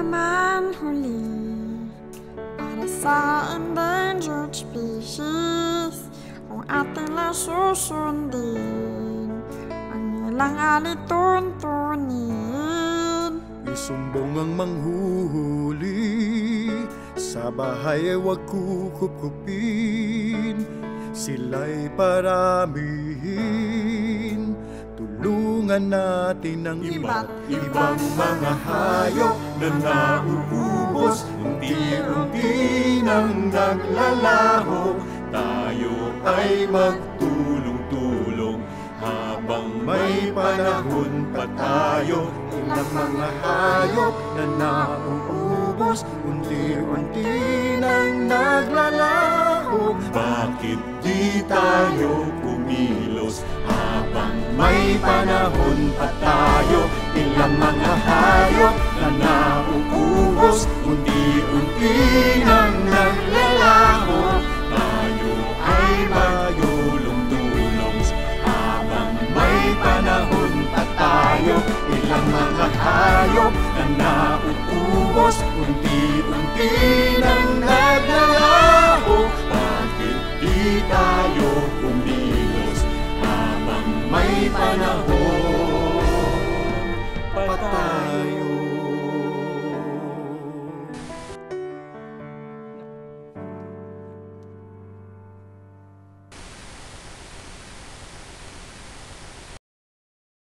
naman huli para sa endangered species. Kung atin lang susundin ang ilang alituntunin. Isumbong ang manghuhuli, sa bahay ay huwag kukupkupin. Sila'y paramihin, tulungan natin ang iba't ibang mga hayop na nauubos. Unti-unti nang naglalaho, tayo ay magtulong-tulong habang may panahon pa tayo. Ilang mga hayop na nauubos, unti-unti nang naglalaho. Bakit di tayo kumilos habang may panahon pa tayo? Ilang mga hayop na nauubos, unti-unti nang naglalaho. Tayo ay magtulong-tulong habang may panahon pa tayo. Ilang mga hayop na nauubos, unti-unti nang naglalaho. Bakit di tayo kumilos habang may panahon pa tayo?